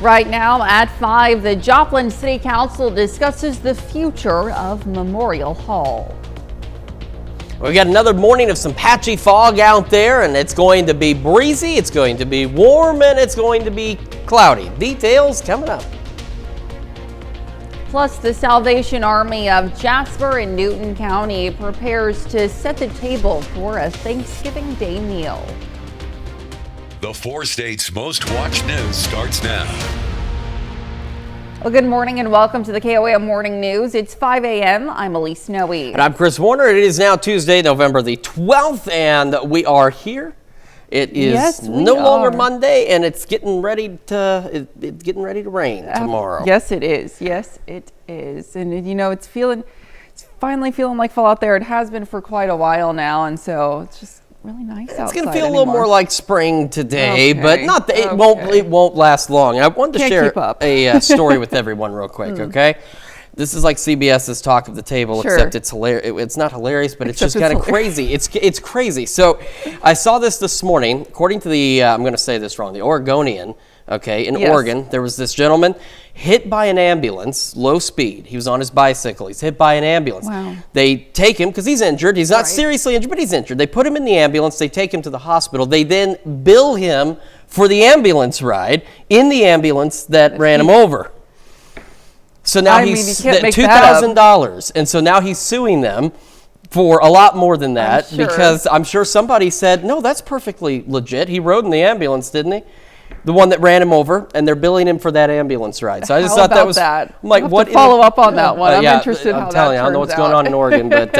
Right now at 5, the Joplin City Council discusses the future of Memorial Hall. We've got another morning of some patchy fog out there, and it's going to be breezy, it's going to be warm, and it's going to be cloudy. Details coming up. Plus, the Salvation Army of Jasper and Newton County prepares to set the table for a Thanksgiving Day meal. The 4 states' most watched news starts now. Well, good morning and welcome to the KOAM Morning News. It's 5 a.m. I'm Elise Noe. And I'm Chris Warner. It is now Tuesday, November the 12th, and we are here. It is no longer Monday, and it's getting ready to rain tomorrow. Yes, it is. Yes, it is. And you know, it's finally feeling like fall out there. It has been for quite a while now, and so it's just really nice outside. It's going to feel a little more like spring today, but not Okay. it won't last long. I wanted to share a story with everyone real quick, okay? This is like CBS's Talk of the Table, except it's hilarious. It's not hilarious, but it's just kind of crazy. It's crazy. So I saw this morning. According to the, I'm going to say this wrong, the Oregonian, okay, in Oregon, there was this gentleman hit by an ambulance, low speed. He was on his bicycle. He's hit by an ambulance. Wow. They take him, because he's injured. He's not seriously injured, but he's injured. They put him in the ambulance. They take him to the hospital. They then bill him for the ambulance ride in the ambulance that ran him over. So now he's $2,000, and so now he's suing them for a lot more than that, because I'm sure somebody said, no, that's perfectly legit. He rode in the ambulance, didn't he? The one that ran him over, and they're billing him for that ambulance ride. So I just thought that was I'm like, what? Follow up on that one. I'm interested. I'm telling you, I don't know what's going on in Oregon, but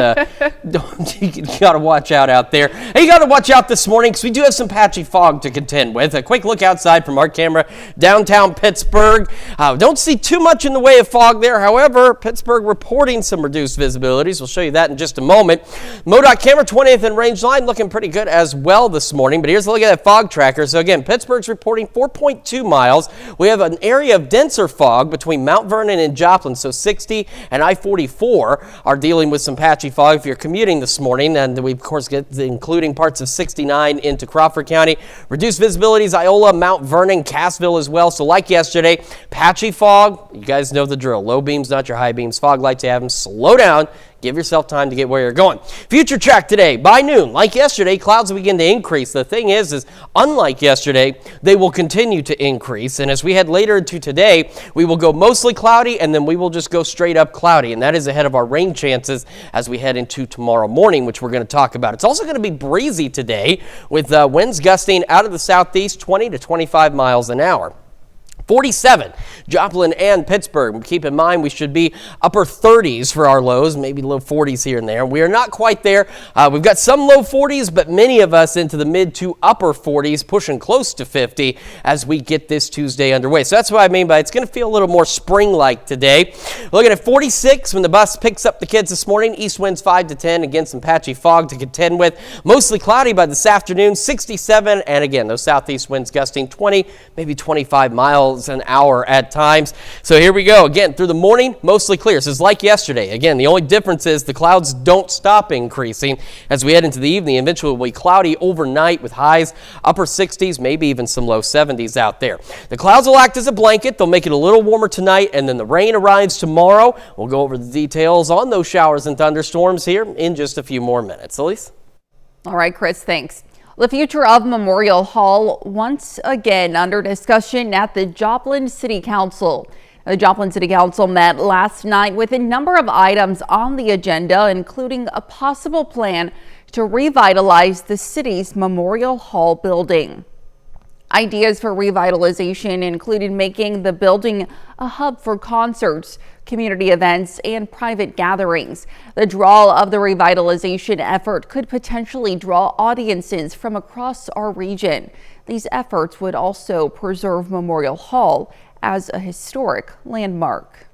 you got to watch out there. Hey, you got to watch out this morning because we do have some patchy fog to contend with. A quick look outside from our camera, downtown Pittsburgh. Don't see too much in the way of fog there. However, Pittsburgh reporting some reduced visibilities. We'll show you that in just a moment. MoDOT camera 20th and range line looking pretty good as well this morning. But here's a look at that fog tracker. So again, Pittsburgh's reporting 4.2 miles. We have an area of denser fog between Mount Vernon and Joplin, so 60 and I-44 are dealing with some patchy fog if you're commuting this morning, and we of course get including parts of 69 into Crawford County. Reduced visibilities, Iola, Mount Vernon, Cassville as well. So like yesterday, patchy fog, you guys know the drill. Low beams, not your high beams. Fog lights, you have them. Slow down. Give yourself time to get where you're going. Future track today. By noon, like yesterday, clouds will begin to increase. The thing is unlike yesterday, they will continue to increase. And as we head later into today, we will go mostly cloudy, and then we will just go straight up cloudy. And that is ahead of our rain chances as we head into tomorrow morning, which we're going to talk about. It's also going to be breezy today with winds gusting out of the southeast 20 to 25 miles an hour. 47, Joplin and Pittsburgh. Keep in mind we should be upper 30s for our lows, maybe low 40s here and there. We are not quite there. We've got some low 40s, but many of us into the mid to upper 40s, pushing close to 50 as we get this Tuesday underway. So that's what I mean by it's going to feel a little more spring-like today. Looking at 46 when the bus picks up the kids this morning. East winds 5 to 10. Again, some patchy fog to contend with. Mostly cloudy by this afternoon, 67. And again, those southeast winds gusting 20, maybe 25 miles an hour at times. So here we go again through the morning, mostly clear. This is like yesterday. Again, the only difference is the clouds don't stop increasing as we head into the evening. Eventually will be cloudy overnight with highs upper 60s, maybe even some low 70s out there. The clouds will act as a blanket. They'll make it a little warmer tonight, and then the rain arrives tomorrow. We'll go over the details on those showers and thunderstorms here in just a few more minutes. Elise? All right, Chris, thanks. The future of Memorial Hall once again under discussion at the Joplin City Council. The Joplin City Council met last night with a number of items on the agenda, including a possible plan to revitalize the city's Memorial Hall building. Ideas for revitalization included making the building a hub for concerts, community events, and private gatherings. The draw of the revitalization effort could potentially draw audiences from across our region. These efforts would also preserve Memorial Hall as a historic landmark.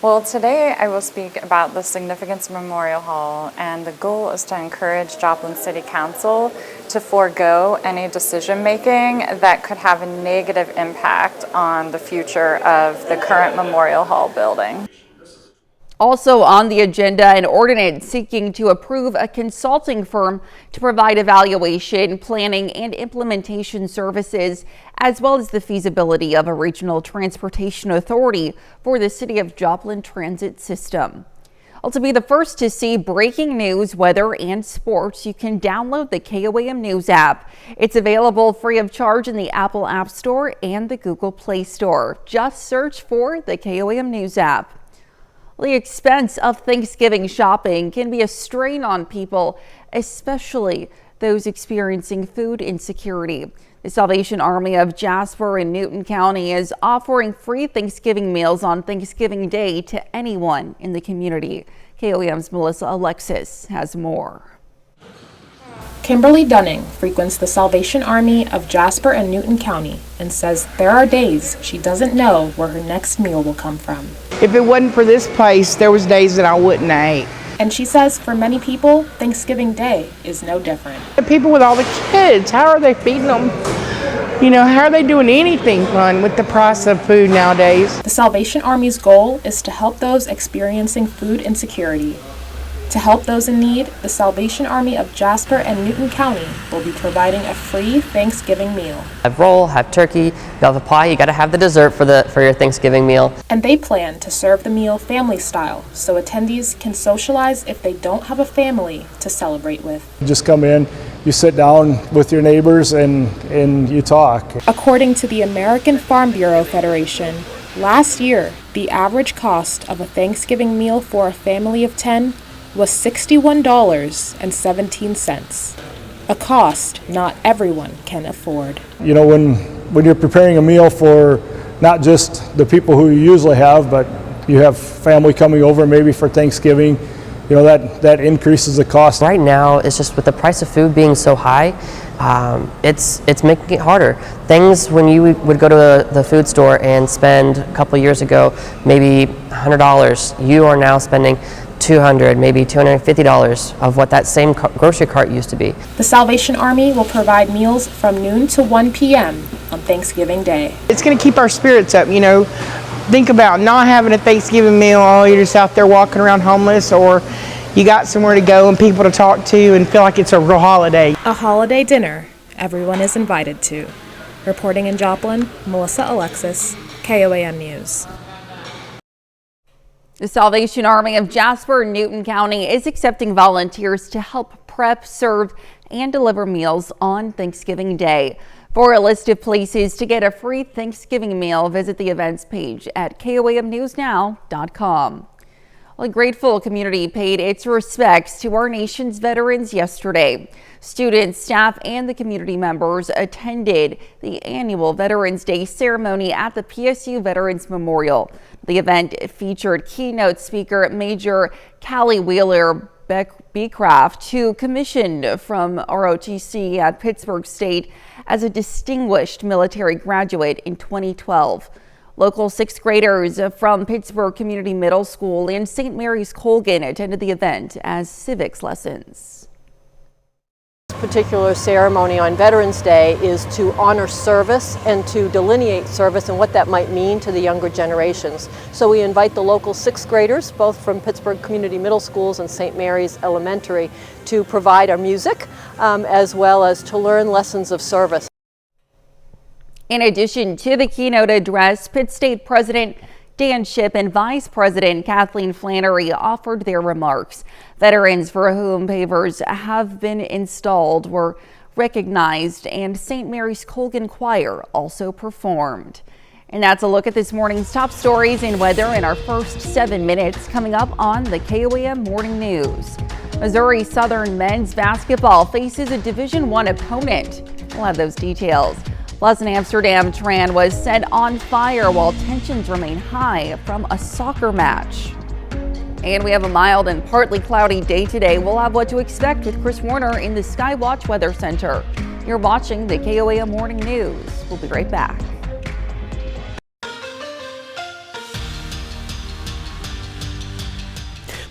Well, today I will speak about the significance of Memorial Hall, and the goal is to encourage Joplin City Council to forego any decision making that could have a negative impact on the future of the current Memorial Hall building. Also on the agenda, an ordinance seeking to approve a consulting firm to provide evaluation, planning, and implementation services, as well as the feasibility of a regional transportation authority for the City of Joplin transit system. Well, to be the first to see breaking news, weather, and sports, you can download the KOAM News app. It's available free of charge in the Apple App Store and the Google Play Store. Just search for the KOAM News app. The expense of Thanksgiving shopping can be a strain on people, especially those experiencing food insecurity. The Salvation Army of Jasper and Newton County is offering free Thanksgiving meals on Thanksgiving Day to anyone in the community. KOAM's Melissa Alexis has more. Kimberly Dunning frequents the Salvation Army of Jasper and Newton County and says there are days she doesn't know where her next meal will come from. If it wasn't for this place, there was days that I wouldn't have ate. And she says for many people, Thanksgiving Day is no different. The people with all the kids, how are they feeding them? You know, how are they doing anything fun with the price of food nowadays? The Salvation Army's goal is to help those experiencing food insecurity. To help those in need, the Salvation Army of Jasper and Newton County will be providing a free Thanksgiving meal. Have roll, have turkey, you have a pie, you got to have the dessert for your Thanksgiving meal. And they plan to serve the meal family style, so attendees can socialize if they don't have a family to celebrate with. You just come in, you sit down with your neighbors and you talk. According to the American Farm Bureau Federation, last year, the average cost of a Thanksgiving meal for a family of 10 was $61.17, a cost not everyone can afford. You know, when you're preparing a meal for not just the people who you usually have, but you have family coming over maybe for Thanksgiving, you know, that increases the cost. Right now, it's just with the price of food being so high, it's making it harder. Things when you would go to the food store and spend a couple years ago maybe $100, you are now spending $200, maybe $250 of what that same grocery cart used to be. The Salvation Army will provide meals from noon to 1 p.m. on Thanksgiving Day. It's going to keep our spirits up, you know. Think about not having a Thanksgiving meal, oh, you're just out there walking around homeless, or you got somewhere to go and people to talk to and feel like it's a real holiday. A holiday dinner everyone is invited to. Reporting in Joplin, Melissa Alexis, KOAM News. The Salvation Army of Jasper and Newton County is accepting volunteers to help prep, serve, and deliver meals on Thanksgiving Day. For a list of places to get a free Thanksgiving meal, visit the events page at KOAMnewsnow.com. Well, a grateful community paid its respects to our nation's veterans yesterday. Students, staff, and the community members attended the annual Veterans Day ceremony at the PSU Veterans Memorial. The event featured keynote speaker Major Callie Wheeler Beecraft, who commissioned from ROTC at Pittsburgh State as a distinguished military graduate in 2012. Local sixth graders from Pittsburgh Community Middle School and St. Mary's Colgan attended the event as civics lessons. This particular ceremony on Veterans Day is to honor service and to delineate service and what that might mean to the younger generations. So we invite the local sixth graders, both from Pittsburgh Community Middle Schools and St. Mary's Elementary, to provide our music as well as to learn lessons of service. In addition to the keynote address, Pitt State President Dan Shipp and Vice President Kathleen Flannery offered their remarks. Veterans for whom pavers have been installed were recognized, and St. Mary's Colgan Choir also performed. And that's a look at this morning's top stories and weather in our first 7 minutes, coming up on the KOAM Morning News. Missouri Southern men's basketball faces a Division I opponent. We'll have those details. Plus, an Amsterdam tram was set on fire while tensions remain high from a soccer match. And we have a mild and partly cloudy day today. We'll have what to expect with Chris Warner in the Skywatch Weather Center. You're watching the KOAM Morning News. We'll be right back.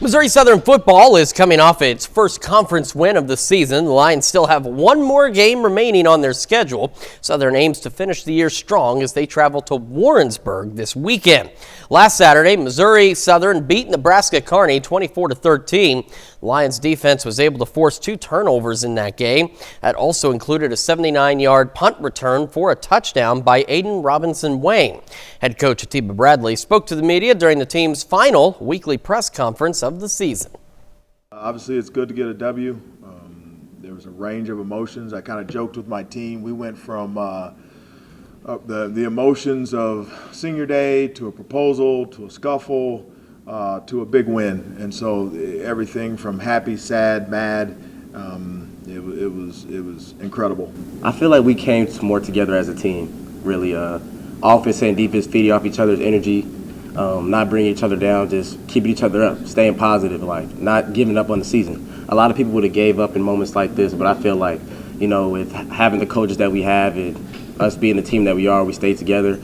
Missouri Southern football is coming off its first conference win of the season. The Lions still have one more game remaining on their schedule. Southern aims to finish the year strong as they travel to Warrensburg this weekend. Last Saturday, Missouri Southern beat Nebraska Kearney 24-13. Lions defense was able to force 2 turnovers in that game. That also included a 79-yard punt return for a touchdown by Aiden Robinson-Wayne. Head coach Atiba Bradley spoke to the media during the team's final weekly press conference of the season. Obviously, it's good to get a W. There was a range of emotions. I kind of joked with my team. We went from the emotions of senior day to a proposal to a scuffle to a big win, and so everything from happy, sad, mad. It was incredible. I feel like we came more together as a team. Really, offense and defense feeding off each other's energy. Not bringing each other down, just keeping each other up, staying positive, like not giving up on the season. A lot of people would have gave up in moments like this, but I feel like, you know, with having the coaches that we have and us being the team that we are, we stay together.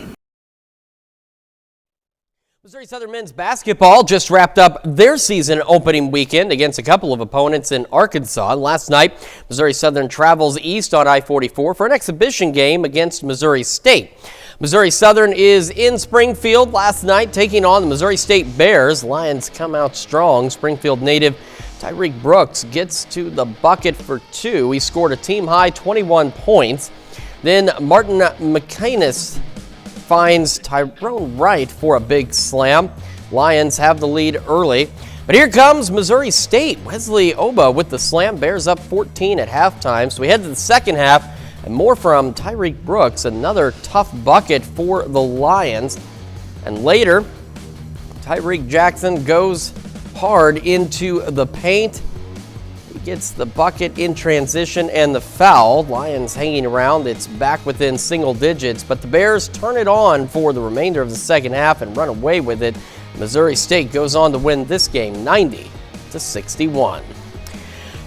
Missouri Southern men's basketball just wrapped up their season opening weekend against a couple of opponents in Arkansas. Last night, Missouri Southern travels east on I-44 for an exhibition game against Missouri State. Missouri Southern is in Springfield last night taking on the Missouri State Bears. Lions come out strong. Springfield native Tyreek Brooks gets to the bucket for 2. He scored a team-high 21 points. Then Martin McCanis finds Tyrone Wright for a big slam. Lions have the lead early. But here comes Missouri State. Wesley Oba with the slam. Bears up 14 at halftime. So we head to the second half. And more from Tyreek Brooks, another tough bucket for the Lions. And later, Tyreek Jackson goes hard into the paint. He gets the bucket in transition and the foul. Lions hanging around. It's back within single digits, but the Bears turn it on for the remainder of the second half and run away with it. Missouri State goes on to win this game 90-61.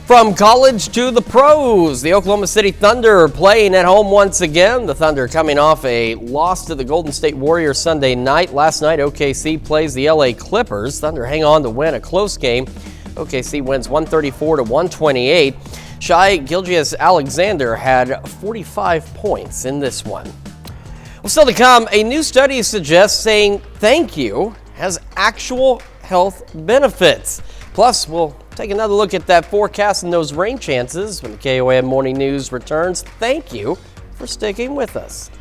From college to the pros, the Oklahoma City Thunder playing at home once again. The Thunder coming off a loss to the Golden State Warriors Sunday night. Last night, OKC plays the LA Clippers. Thunder hang on to win a close game. OKC wins 134-128. Shai Gilgeous-Alexander had 45 points in this one. Well, still to come, a new study suggests saying thank you has actual health benefits. Plus, we'll take another look at that forecast and those rain chances when the KOAM Morning News returns. Thank you for sticking with us.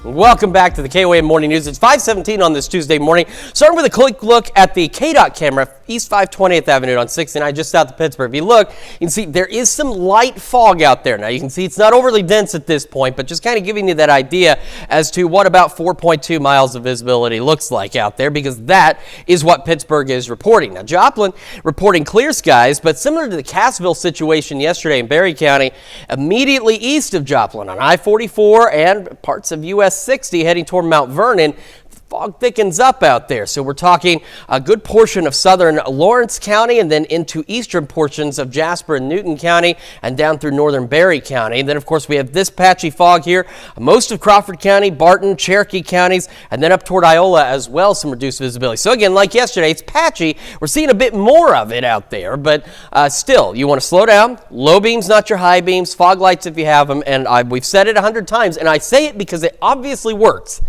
Welcome back to the KOAM Morning News. It's 5:17 on this Tuesday morning. Starting with a quick look at the KDOT camera, East 520th Avenue on 69, just south of Pittsburgh. If you look, you can see there is some light fog out there. Now you can see it's not overly dense at this point, but just kind of giving you that idea as to what about 4.2 miles of visibility looks like out there, because that is what Pittsburgh is reporting. Now Joplin reporting clear skies, but similar to the Cassville situation yesterday in Berry County, immediately east of Joplin on I-44 and parts of US 60 heading toward Mount Vernon, fog thickens up out there. So we're talking a good portion of southern Lawrence County and then into eastern portions of Jasper and Newton County and down through northern Berry County. And then, of course, we have this patchy fog here. Most of Crawford County, Barton, Cherokee counties, and then up toward Iola as well, some reduced visibility. So again, like yesterday, it's patchy. We're seeing a bit more of it out there, but still, you want to slow down. Low beams, not your high beams. Fog lights if you have them. And we've said it 100 times, and I say it because it obviously works.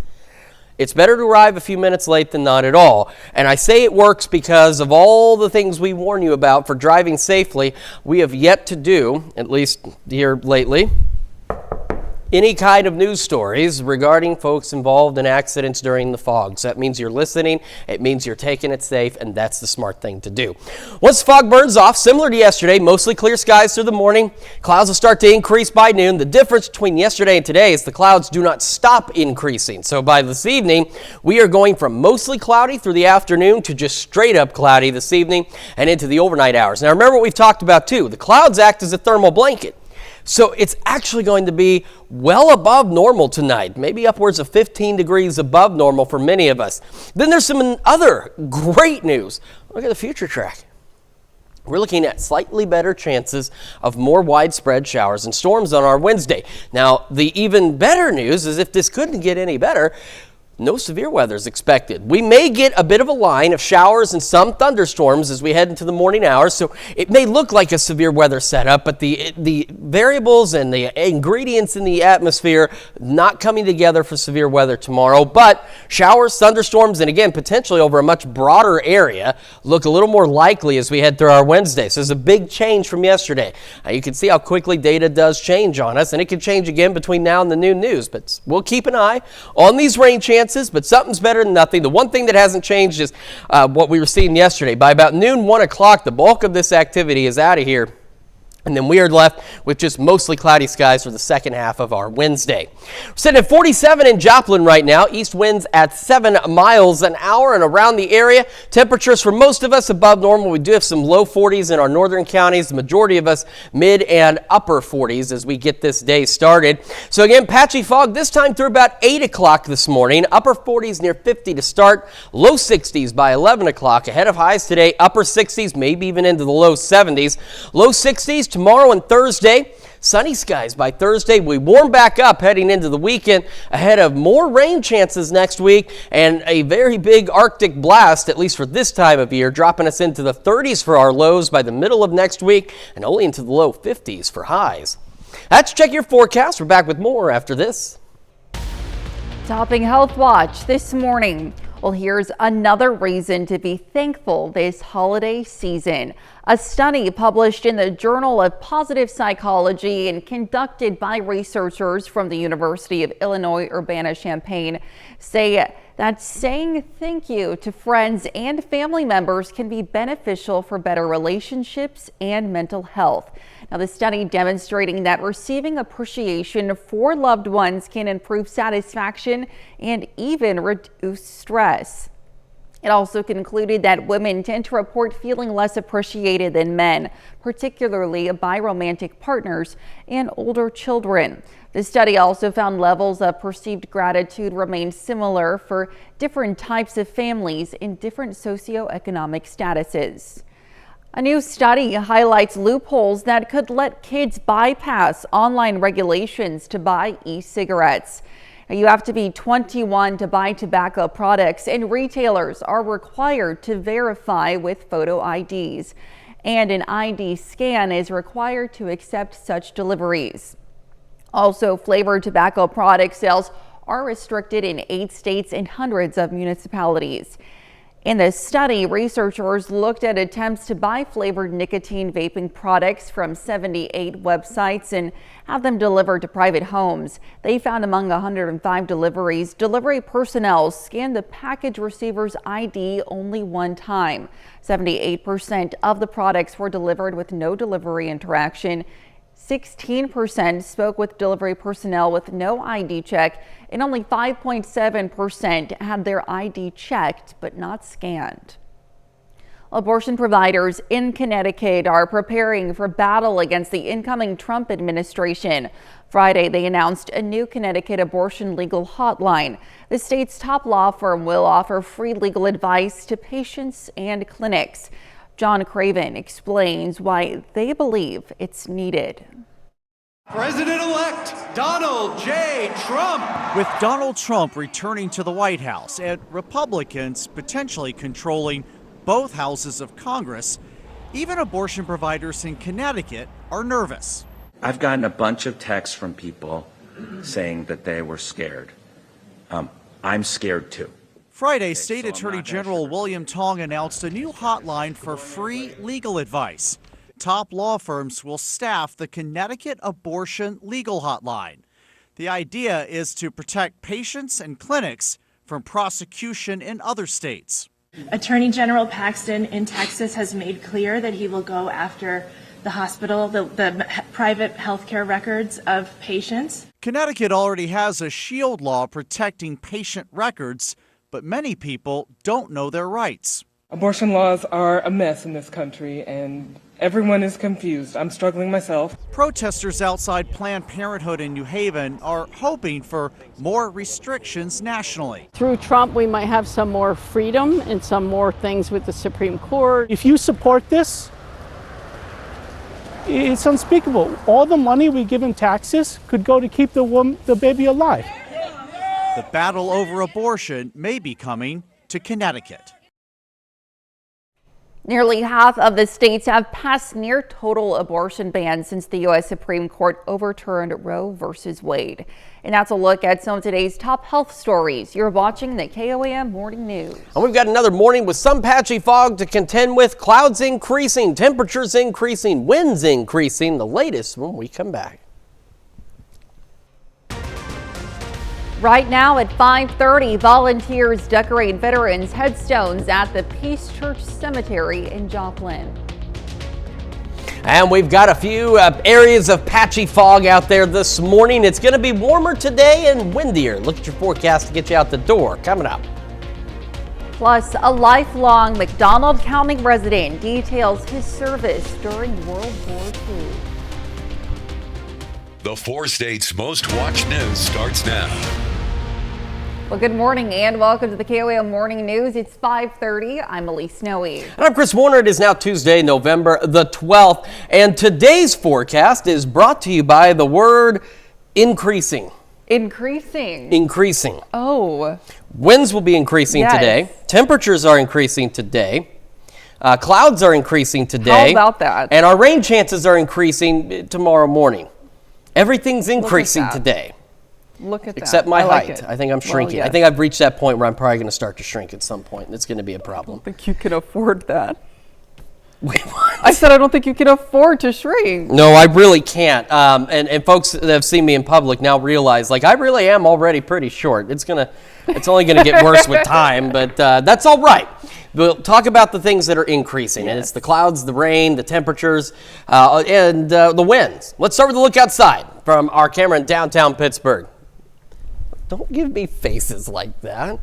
It's better to arrive a few minutes late than not at all. And I say it works because of all the things we warn you about for driving safely, we have yet to do, at least here lately, any kind of news stories regarding folks involved in accidents during the fog. So that means you're listening, it means you're taking it safe, and that's the smart thing to do. Once the fog burns off, similar to yesterday, mostly clear skies through the morning. Clouds will start to increase by noon. The difference between yesterday and today is the clouds do not stop increasing. So by this evening, we are going from mostly cloudy through the afternoon to just straight up cloudy this evening and into the overnight hours. Now remember what we've talked about too. The clouds act as a thermal blanket. So it's actually going to be well above normal tonight, maybe upwards of 15 degrees above normal for many of us. Then there's some other great news. Look at the future track. We're looking at slightly better chances of more widespread showers and storms on our Wednesday. Now, the even better news is if this couldn't get any better, no severe weather is expected. We may get a bit of a line of showers and some thunderstorms as we head into the morning hours, so it may look like a severe weather setup, but the variables and the ingredients in the atmosphere not coming together for severe weather tomorrow. But showers, thunderstorms, and again, potentially over a much broader area look a little more likely as we head through our Wednesday. So there's a big change from yesterday. You can see how quickly data does change on us, and it could change again between now and the noon news, but we'll keep an eye on these rain chances. But something's better than nothing. The one thing that hasn't changed is what we were seeing yesterday. By about noon, 1 o'clock, the bulk of this activity is out of here. And then we are left with just mostly cloudy skies for the second half of our Wednesday. We're sitting at 47 in Joplin right now. East winds at 7 miles an hour and around the area. Temperatures for most of us above normal. We do have some low 40s in our northern counties. The majority of us mid and upper 40s as we get this day started. So again, patchy fog this time through about 8 o'clock this morning. Upper 40s near 50 to start. Low 60s by 11 o'clock. Ahead of highs today. Upper 60s, maybe even into the low 70s. Low 60s tomorrow and Thursday. Sunny skies by Thursday. We warm back up heading into the weekend ahead of more rain chances next week and a very big Arctic blast, at least for this time of year, dropping us into the 30s for our lows by the middle of next week and only into the low 50s for highs. That's Check Your Forecast. We're back with more after this. Topping Health Watch this morning. Well, here's another reason to be thankful this holiday season. A study published in the Journal of Positive Psychology and conducted by researchers from the University of Illinois Urbana-Champaign say that saying thank you to friends and family members can be beneficial for better relationships and mental health. Now, the study demonstrating that receiving appreciation for loved ones can improve satisfaction and even reduce stress. It also concluded that women tend to report feeling less appreciated than men, particularly by romantic partners and older children. The study also found levels of perceived gratitude remain similar for different types of families in different socioeconomic statuses. A new study highlights loopholes that could let kids bypass online regulations to buy e-cigarettes. You have to be 21 to buy tobacco products, and retailers are required to verify with photo IDs. And an ID scan is required to accept such deliveries. Also, flavored tobacco product sales are restricted in 8 states and hundreds of municipalities. In this study, researchers looked at attempts to buy flavored nicotine vaping products from 78 websites and have them delivered to private homes. They found among 105 deliveries, delivery personnel scanned the package receiver's ID only one time. 78% of the products were delivered with no delivery interaction. 16% spoke with delivery personnel with no ID check, and only 5.7% had their ID checked but not scanned. Abortion providers in Connecticut are preparing for battle against the incoming Trump administration. Friday, they announced a new Connecticut abortion legal hotline. The state's top law firm will offer free legal advice to patients and clinics. John Craven explains why they believe it's needed. President-elect Donald J. Trump. With Donald Trump returning to the White House and Republicans potentially controlling both houses of Congress, even abortion providers in Connecticut are nervous. I've gotten a bunch of texts from people saying that they were scared. I'm scared too. Friday, State Attorney General William Tong announced a new hotline for free legal advice. Top law firms will staff the Connecticut Abortion Legal Hotline. The idea is to protect patients and clinics from prosecution in other states. Attorney General Paxton in Texas has made clear that he will go after the hospital, the private healthcare records of patients. Connecticut already has a shield law protecting patient records, but many people don't know their rights. Abortion laws are a mess in this country, and everyone is confused. I'm struggling myself. Protesters outside Planned Parenthood in New Haven are hoping for more restrictions nationally. Through Trump, we might have some more freedom and some more things with the Supreme Court. If you support this, It's unspeakable. All the money we give in taxes could go to keep the baby alive. The battle over abortion may be coming to Connecticut. Nearly half of the states have passed near total abortion bans since the U.S. Supreme Court overturned Roe versus Wade. And that's a look at some of today's top health stories. You're watching the KOAM Morning News. And we've got another morning with some patchy fog to contend with, clouds increasing, temperatures increasing, winds increasing. The latest when we come back. Right now at 5:30, volunteers decorate veterans' headstones at the Peace Church Cemetery in Joplin. And we've got a few areas of patchy fog out there this morning. It's going to be warmer today and windier. Look at your forecast to get you out the door. Coming up. Plus, a lifelong McDonald County resident details his service during World War II. The 4 states' most watched news starts now. Well, good morning and welcome to the KOAM Morning News. It's 5:30. I'm Elise Snowy. And I'm Chris Warner. It is now Tuesday, November the 12th. And today's forecast is brought to you by the word increasing. Increasing? Increasing. Oh. Winds will be increasing today. Temperatures are increasing today. Clouds are increasing today. How about that? And our rain chances are increasing tomorrow morning. Everything's increasing today. Look at that. Except my like height. it. I think I'm shrinking. Well, yes. I think I've reached that point where I'm probably going to start to shrink at some point. It's going to be a problem. I don't think you can afford that. Wait, what? I said I don't think you can afford to shrink. No, I really can't. And folks that have seen me in public now realize, like, I really am already pretty short. It's only gonna get worse with time, but that's all right. We'll talk about the things that are increasing, and it's the clouds, the rain, the temperatures, and the winds. Let's start with a look outside from our camera in downtown Pittsburgh. Don't give me faces like that.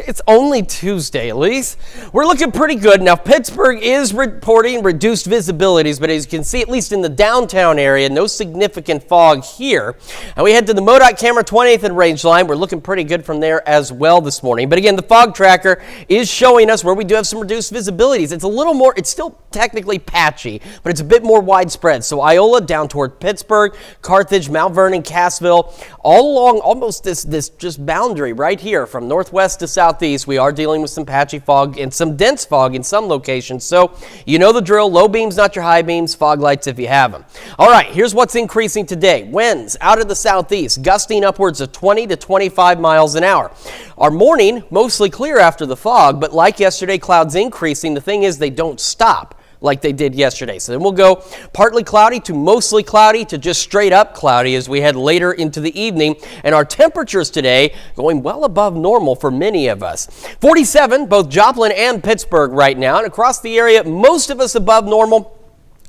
It's only Tuesday, Elise. We're looking pretty good. Now, Pittsburgh is reporting reduced visibilities, but as you can see, at least in the downtown area, no significant fog here. And we head to the MoDOT camera 20th and range line. We're looking pretty good from there as well this morning. But again, the fog tracker is showing us where we do have some reduced visibilities. It's a little more, it's still technically patchy, but it's a bit more widespread. So Iola down toward Pittsburgh, Carthage, Mount Vernon, Cassville, all along almost this just boundary right here from northwest to southeast. We are dealing with some patchy fog and some dense fog in some locations. So you know the drill. Low beams, not your high beams. Fog lights if you have them. All right, here's what's increasing today. Winds out of the southeast, gusting upwards of 20 to 25 miles an hour. Our morning, mostly clear after the fog, but like yesterday, clouds increasing. The thing is, they don't stop like they did yesterday. So then we'll go partly cloudy to mostly cloudy to just straight up cloudy as we head later into the evening. And our temperatures today going well above normal for many of us. 47, both Joplin and Pittsburgh right now. And across the area, most of us above normal.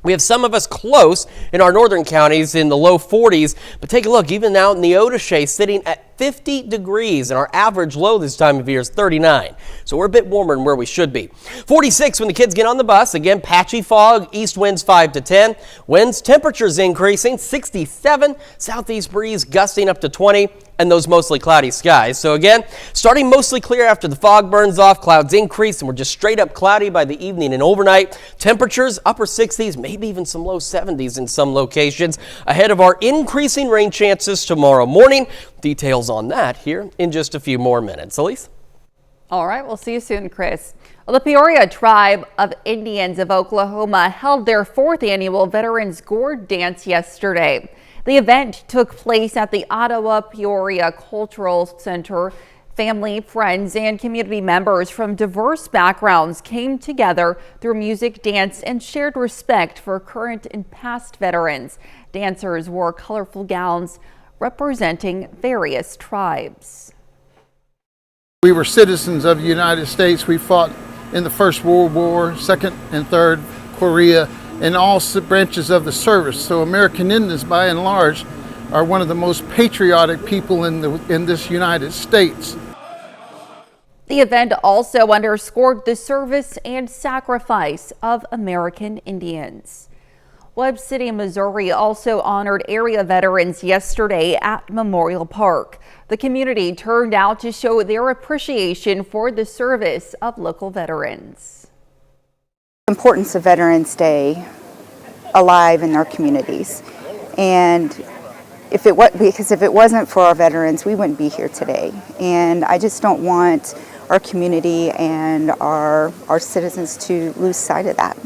We have some of us close in our northern counties in the low 40s, but take a look, even out in the Neodesha sitting at 50 degrees, and our average low this time of year is 39. So we're a bit warmer than where we should be. 46 when the kids get on the bus. Again, patchy fog, east winds 5 to 10. Winds, temperatures increasing, 67. Southeast breeze gusting up to 20. And those mostly cloudy skies. So again, starting mostly clear after the fog burns off, clouds increase, and we're just straight up cloudy by the evening and overnight. Temperatures upper 60s, maybe even some low 70s in some locations, ahead of our increasing rain chances tomorrow morning. Details on that here in just a few more minutes. Elise? All right, we'll see you soon, Chris. Well, the Peoria Tribe of Indians of Oklahoma held their 4th annual Veterans Gourd Dance yesterday. The event took place at the Ottawa Peoria Cultural Center. Family, friends, and community members from diverse backgrounds came together through music, dance, and shared respect for current and past veterans. Dancers wore colorful gowns representing various tribes. We were citizens of the United States. We fought in the First World War, Second and Third, Korea, and all branches of the service. So American Indians, by and large, are one of the most patriotic people in this United States. The event also underscored the service and sacrifice of American Indians. Webb City, Missouri also honored area veterans yesterday at Memorial Park. The community turned out to show their appreciation for the service of local veterans. The importance of Veterans Day alive in their communities. And if it wasn't for our veterans, we wouldn't be here today. And I just don't want our community and our citizens to lose sight of that.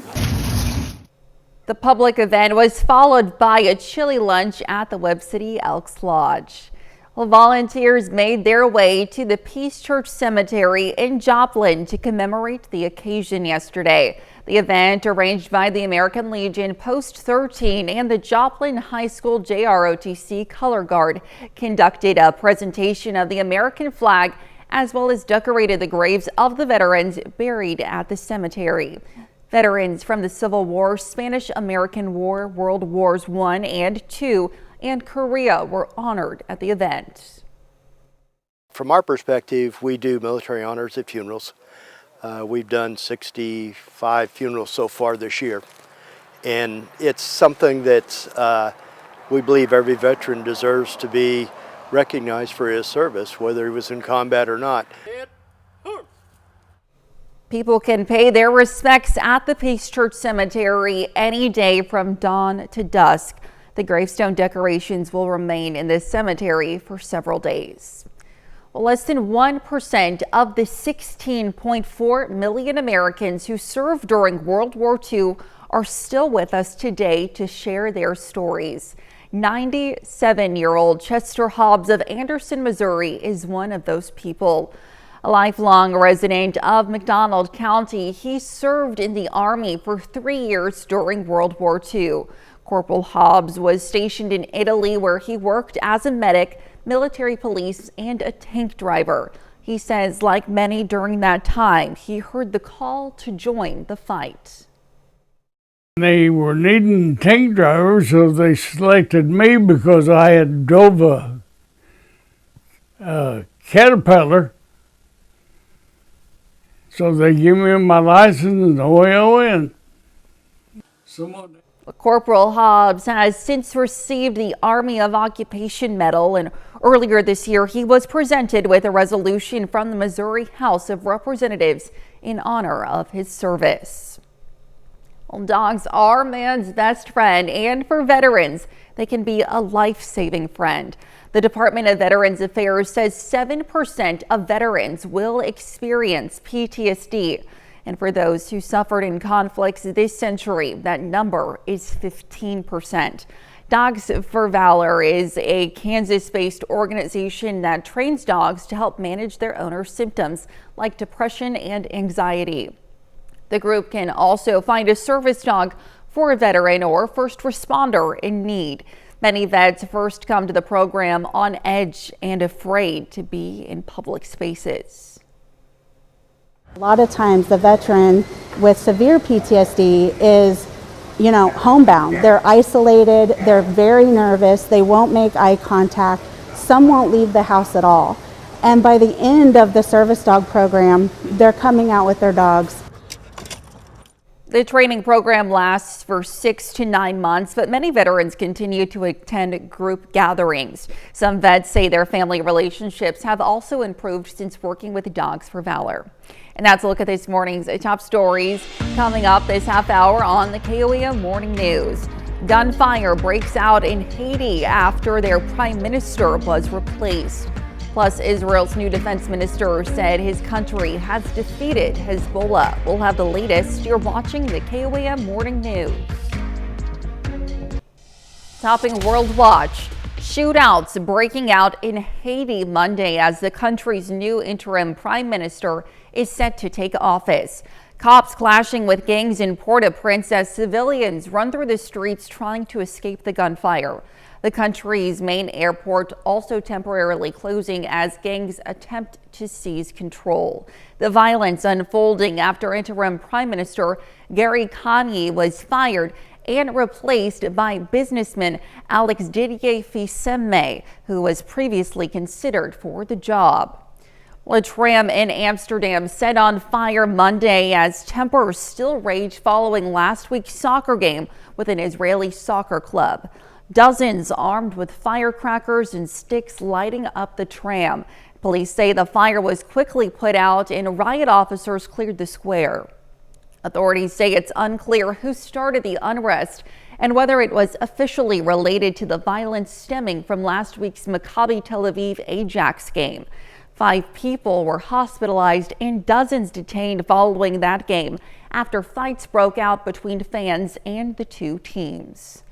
The public event was followed by a chili lunch at the Webb City Elks Lodge. Well, volunteers made their way to the Peace Church Cemetery in Joplin to commemorate the occasion yesterday. The event, arranged by the American Legion Post 13 and the Joplin High School JROTC Color Guard, conducted a presentation of the American flag as well as decorated the graves of the veterans buried at the cemetery. Veterans from the Civil War, Spanish-American War, World Wars I and II, and Korea were honored at the event. From our perspective, we do military honors at funerals. We've done 65 funerals so far this year. And it's something that we believe every veteran deserves to be recognized for his service, whether he was in combat or not. People can pay their respects at the Peace Church Cemetery any day from dawn to dusk. The gravestone decorations will remain in this cemetery for several days. Well, less than 1% of the 16.4 million Americans who served during World War II are still with us today to share their stories. 97-year-old Chester Hobbs of Anderson, Missouri is one of those people. A lifelong resident of McDonald County, he served in the Army for 3 years during World War II. Corporal Hobbs was stationed in Italy, where he worked as a medic, military police, and a tank driver. He says, like many during that time, he heard the call to join the fight. They were needing tank drivers, so they selected me because I had drove a Caterpillar. So they give me my license and away I went. Corporal Hobbs has since received the Army of Occupation Medal, and earlier this year he was presented with a resolution from the Missouri House of Representatives in honor of his service. Well, dogs are man's best friend, and for veterans, they can be a life-saving friend. The Department of Veterans Affairs says 7% of veterans will experience PTSD. And for those who suffered in conflicts this century, that number is 15%. Dogs for Valor is a Kansas-based organization that trains dogs to help manage their owners' symptoms like depression and anxiety. The group can also find a service dog for a veteran or first responder in need. Many vets first come to the program on edge and afraid to be in public spaces. A lot of times the veteran with severe PTSD is, homebound. They're isolated, they're very nervous, they won't make eye contact, some won't leave the house at all. And by the end of the service dog program, they're coming out with their dogs. The training program lasts for 6 to 9 months, but many veterans continue to attend group gatherings. Some vets say their family relationships have also improved since working with Dogs for Valor. And that's a look at this morning's top stories. Coming up this half hour on the KOAM Morning News. Gunfire breaks out in Haiti after their prime minister was replaced. Plus, Israel's new defense minister said his country has defeated Hezbollah. We'll have the latest. You're watching the KOAM Morning News. Topping World Watch. Shootouts breaking out in Haiti Monday as the country's new interim prime minister is set to take office. Cops clashing with gangs in Port-au-Prince as civilians run through the streets trying to escape the gunfire. The country's main airport also temporarily closing as gangs attempt to seize control. The violence unfolding after interim Prime Minister Gary Kanye was fired and replaced by businessman Alex Didier Fils-Aimé, who was previously considered for the job. A tram in Amsterdam set on fire Monday as tempers still rage following last week's soccer game with an Israeli soccer club. Dozens armed with firecrackers and sticks lighting up the tram. Police say the fire was quickly put out and riot officers cleared the square. Authorities say it's unclear who started the unrest and whether it was officially related to the violence stemming from last week's Maccabi Tel Aviv Ajax game. 5 people were hospitalized and dozens detained following that game after fights broke out between fans and the two teams.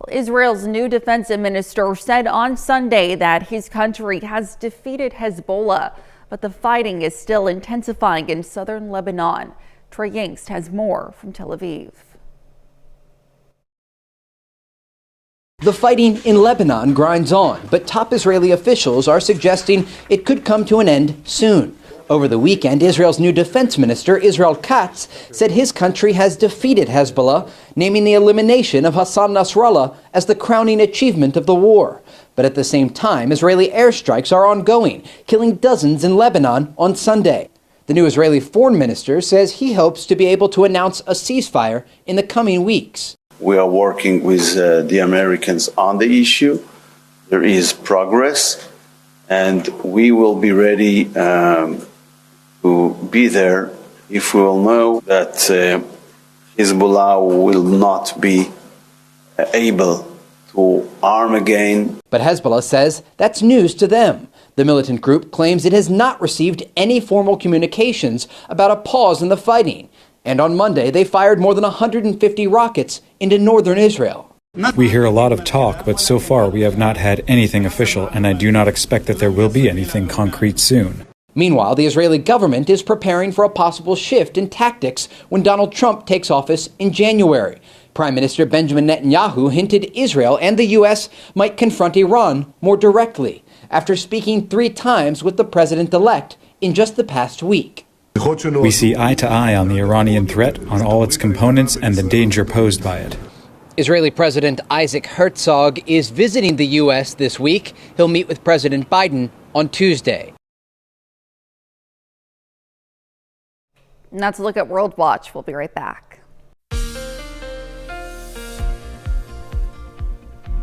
Israel's new defense minister said on Sunday that his country has defeated Hezbollah, but the fighting is still intensifying in southern Lebanon. Trey Yingst has more from Tel Aviv. The fighting in Lebanon grinds on, but top Israeli officials are suggesting it could come to an end soon. Over the weekend, Israel's new defense minister, Israel Katz, said his country has defeated Hezbollah, naming the elimination of Hassan Nasrallah as the crowning achievement of the war. But at the same time, Israeli airstrikes are ongoing, killing dozens in Lebanon on Sunday. The new Israeli foreign minister says he hopes to be able to announce a ceasefire in the coming weeks. We are working with the Americans on the issue. There is progress, and we will be ready to be there if we will know that Hezbollah will not be able to arm again. But Hezbollah says that's news to them. The militant group claims it has not received any formal communications about a pause in the fighting. And on Monday, they fired more than 150 rockets into northern Israel. We hear a lot of talk, but so far we have not had anything official, and I do not expect that there will be anything concrete soon. Meanwhile, the Israeli government is preparing for a possible shift in tactics when Donald Trump takes office in January. Prime Minister Benjamin Netanyahu hinted Israel and the U.S. might confront Iran more directly, after speaking 3 times with the president-elect in just the past week. We see eye to eye on the Iranian threat, on all its components, and the danger posed by it. Israeli President Isaac Herzog is visiting the U.S. this week. He'll meet with President Biden on Tuesday. And that's a look at World Watch. We'll be right back.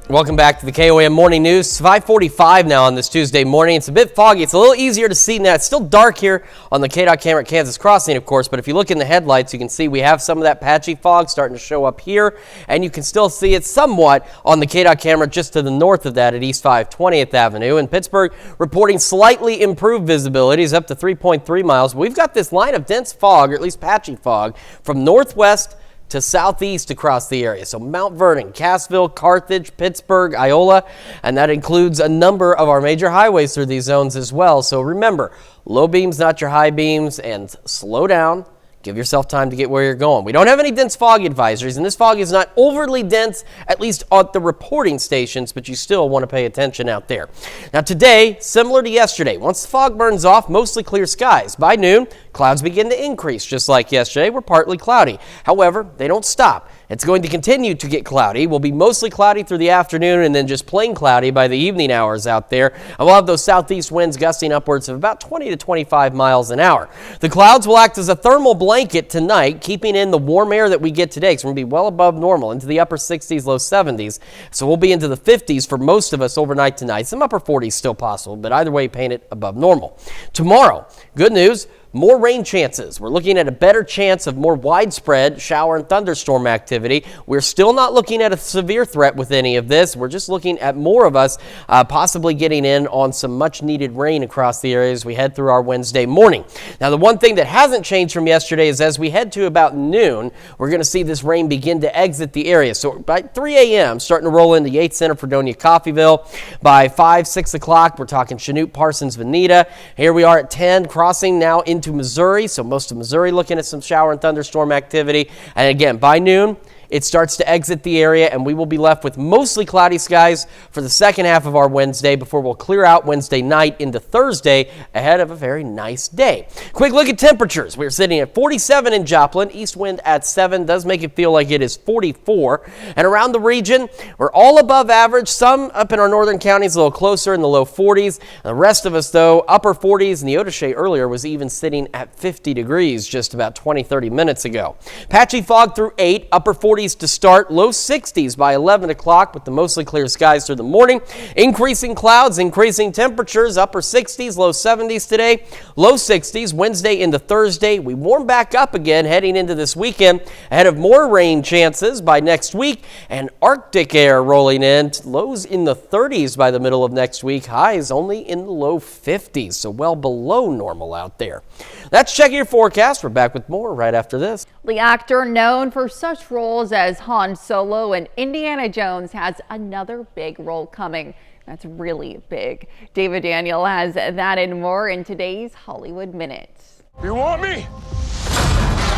Welcome back to the KOAM Morning News. 5:45 now on this Tuesday morning. It's a bit foggy. It's a little easier to see now. It's still dark here on the KDOT camera at Kansas Crossing, of course, but if you look in the headlights, you can see we have some of that patchy fog starting to show up here, and you can still see it somewhat on the KDOT camera just to the north of that at East 520th Avenue. In Pittsburgh, reporting slightly improved visibility is up to 3.3 miles. We've got this line of dense fog, or at least patchy fog, from northwest to southeast across the area. So Mount Vernon, Cassville, Carthage, Pittsburgh, Iola, and that includes a number of our major highways through these zones as well. So remember, low beams, not your high beams, and slow down. Give yourself time to get where you're going. We don't have any dense fog advisories, and this fog is not overly dense, at least at the reporting stations, but you still want to pay attention out there. Now today, similar to yesterday, once the fog burns off, mostly clear skies. By noon, clouds begin to increase. Just like yesterday, we're partly cloudy. However, they don't stop. It's going to continue to get cloudy. We'll be mostly cloudy through the afternoon and then just plain cloudy by the evening hours out there. And we'll have those southeast winds gusting upwards of about 20 to 25 miles an hour. The clouds will act as a thermal blanket tonight, keeping in the warm air that we get today. It's going to be well above normal, into the upper 60s, low 70s. So we'll be into the 50s for most of us overnight tonight. Some upper 40s still possible, but either way, paint it above normal. Tomorrow, good news. More rain chances. We're looking at a better chance of more widespread shower and thunderstorm activity. We're still not looking at a severe threat with any of this. We're just looking at more of us possibly getting in on some much needed rain across the area as we head through our Wednesday morning. Now, the one thing that hasn't changed from yesterday is as we head to about noon, we're going to see this rain begin to exit the area. So by 3 a.m., starting to roll into Yates Center, Fredonia, Coffeyville. By 5, 6 o'clock, we're talking Chanute, Parsons, Veneta. Here we are at 10, crossing now into Missouri, so most of Missouri looking at some shower and thunderstorm activity. And again, by noon, it starts to exit the area, and we will be left with mostly cloudy skies for the second half of our Wednesday before we'll clear out Wednesday night into Thursday ahead of a very nice day. Quick look at temperatures. We're sitting at 47 in Joplin. East wind at 7 does make it feel like it is 44. And around the region, we're all above average. Some up in our northern counties a little closer in the low 40s. The rest of us, though, upper 40s. And the Odyssey earlier was even sitting at 50 degrees just about 20, 30 minutes ago. Patchy fog through 8, upper 40s 40s to start, low 60s by 11 o'clock with the mostly clear skies through the morning. Increasing clouds, increasing temperatures, upper 60s, low 70s today, low 60s Wednesday into Thursday. We warm back up again heading into this weekend ahead of more rain chances by next week and Arctic air rolling in. Lows in the 30s by the middle of next week, highs only in the low 50s, so well below normal out there. That's checking your forecast. We're back with more right after this. The actor known for such roles as Han Solo and Indiana Jones has another big role coming. That's really big. David Daniel has that and more in today's Hollywood Minute. You want me?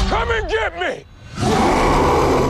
Come and get me!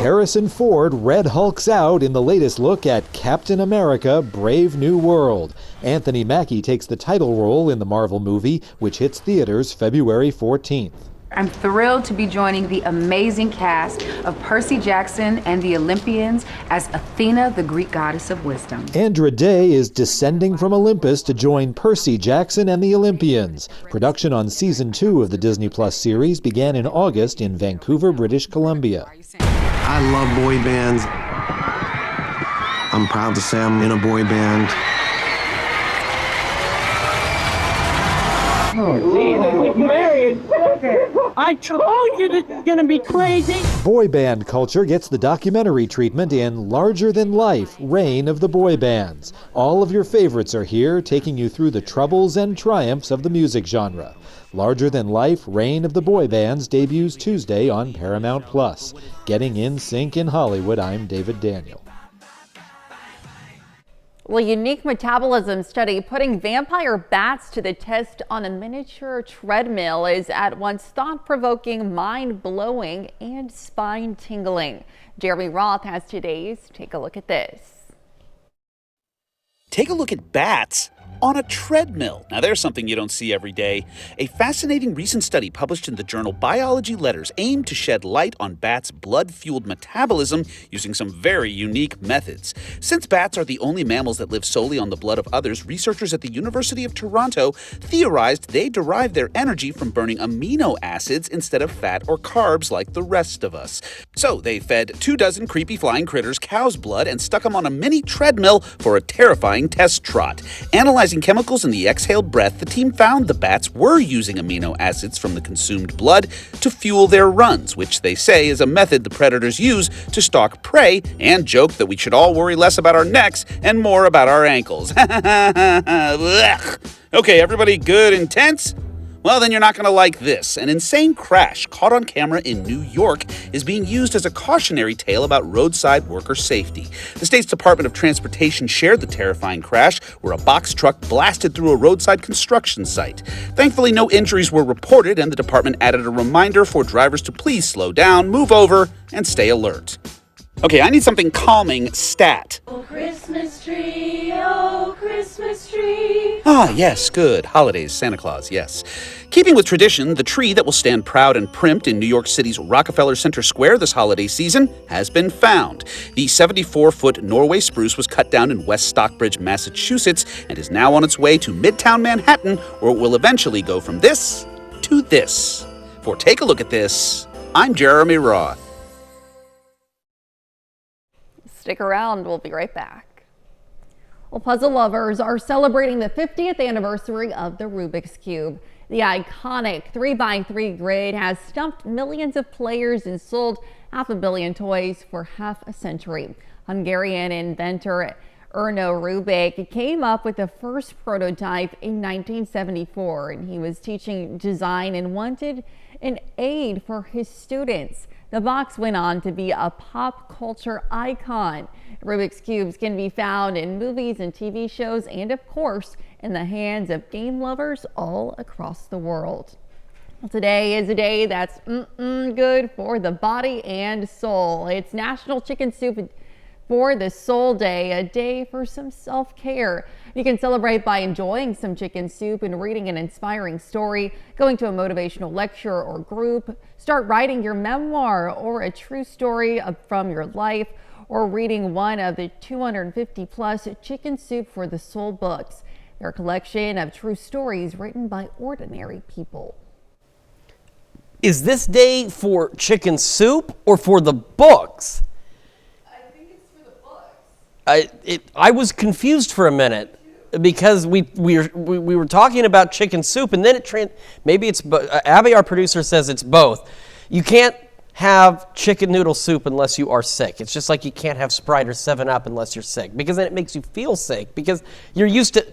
Harrison Ford Red Hulks out in the latest look at Captain America: Brave New World. Anthony Mackie takes the title role in the Marvel movie, which hits theaters February 14th. I'm thrilled to be joining the amazing cast of Percy Jackson and the Olympians as Athena, the Greek goddess of wisdom. Andra Day is descending from Olympus to join Percy Jackson and the Olympians. Production on season 2 of the Disney Plus series began in August in Vancouver, British Columbia. I love boy bands. I'm proud to say I'm in a boy band. I told you this is gonna be crazy. Boy band culture gets the documentary treatment in Larger Than Life: Reign of the Boy Bands. All of your favorites are here, taking you through the troubles and triumphs of the music genre. Larger Than Life: Reign of the Boy Bands debuts Tuesday on Paramount Plus. Getting in sync in Hollywood, I'm David Daniel. Well, a unique metabolism study putting vampire bats to the test on a miniature treadmill is at once thought-provoking, mind-blowing, and spine-tingling. Jeremy Roth has today's Take a Look at This. Take a look at bats on a treadmill. Now there's something you don't see every day. A fascinating recent study published in the journal Biology Letters aimed to shed light on bats' blood-fueled metabolism using some very unique methods. Since bats are the only mammals that live solely on the blood of others, researchers at the University of Toronto theorized they derive their energy from burning amino acids instead of fat or carbs like the rest of us. So they fed 24 creepy flying critters cow's blood and stuck them on a mini treadmill for a terrifying test trot. Analyzing chemicals in the exhaled breath, the team found the bats were using amino acids from the consumed blood to fuel their runs, which they say is a method the predators use to stalk prey, and joke that we should all worry less about our necks and more about our ankles. Okay, everybody good and tense? Well, then you're not going to like this. An insane crash caught on camera in New York is being used as a cautionary tale about roadside worker safety. The state's Department of Transportation shared the terrifying crash where a box truck blasted through a roadside construction site. Thankfully, no injuries were reported, and the department added a reminder for drivers to please slow down, move over, and stay alert. Okay, I need something calming stat. Oh, Christmas tree, oh, Christmas tree. Ah, yes, good. Holidays, Santa Claus, yes. Keeping with tradition, the tree that will stand proud and primped in New York City's Rockefeller Center Square this holiday season has been found. The 74-foot Norway spruce was cut down in West Stockbridge, Massachusetts, and is now on its way to Midtown Manhattan, where it will eventually go from this to this. For Take a Look at This, I'm Jeremy Roth. Stick around, we'll be right back. Well, puzzle lovers are celebrating the 50th anniversary of the Rubik's Cube. The iconic 3x3 grid has stumped millions of players and sold 500 million toys for half a century. Hungarian inventor Erno Rubik came up with the first prototype in 1974, and he was teaching design and wanted an aid for his students. The box went on to be a pop culture icon. Rubik's Cubes can be found in movies and TV shows and, of course, in the hands of game lovers all across the world. Well, today is a day that's good for the body and soul. It's National Chicken Soup for the Soul Day, a day for some self-care. You can celebrate by enjoying some chicken soup and reading an inspiring story, going to a motivational lecture or group, start writing your memoir or a true story from your life, or reading one of the 250 plus Chicken Soup for the Soul books. They're a collection of true stories written by ordinary people. Is this day for chicken soup or for the books? I was confused for a minute because we were talking about chicken soup, and then maybe it's Abby, our producer, says it's both. You can't have chicken noodle soup unless you are sick. It's just like you can't have Sprite or 7-Up unless you're sick, because then it makes you feel sick because you're used to.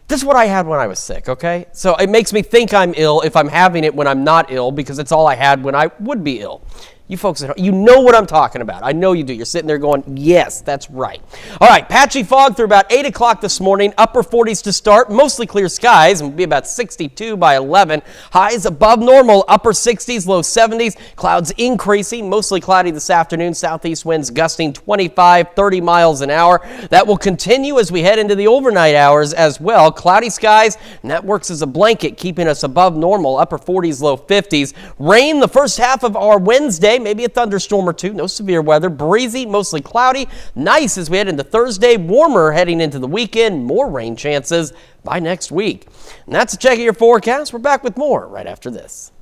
This is what I had when I was sick, okay? So it makes me think I'm ill if I'm having it when I'm not ill, because it's all I had when I would be ill. You folks at home, you know what I'm talking about. I know you do. You're sitting there going, yes, that's right. All right, patchy fog through about 8 o'clock this morning. Upper 40s to start. Mostly clear skies. And will be about 62 by 11. Highs above normal. Upper 60s, low 70s. Clouds increasing. Mostly cloudy this afternoon. Southeast winds gusting 25, 30 miles an hour. That will continue as we head into the overnight hours as well. Cloudy skies, and that works as a blanket, keeping us above normal. Upper 40s, low 50s. Rain the first half of our Wednesday. Maybe a thunderstorm or two. No severe weather. Breezy, mostly cloudy. Nice as we head into Thursday. Warmer heading into the weekend. More rain chances by next week. And that's a check of your forecast. We're back with more right after this.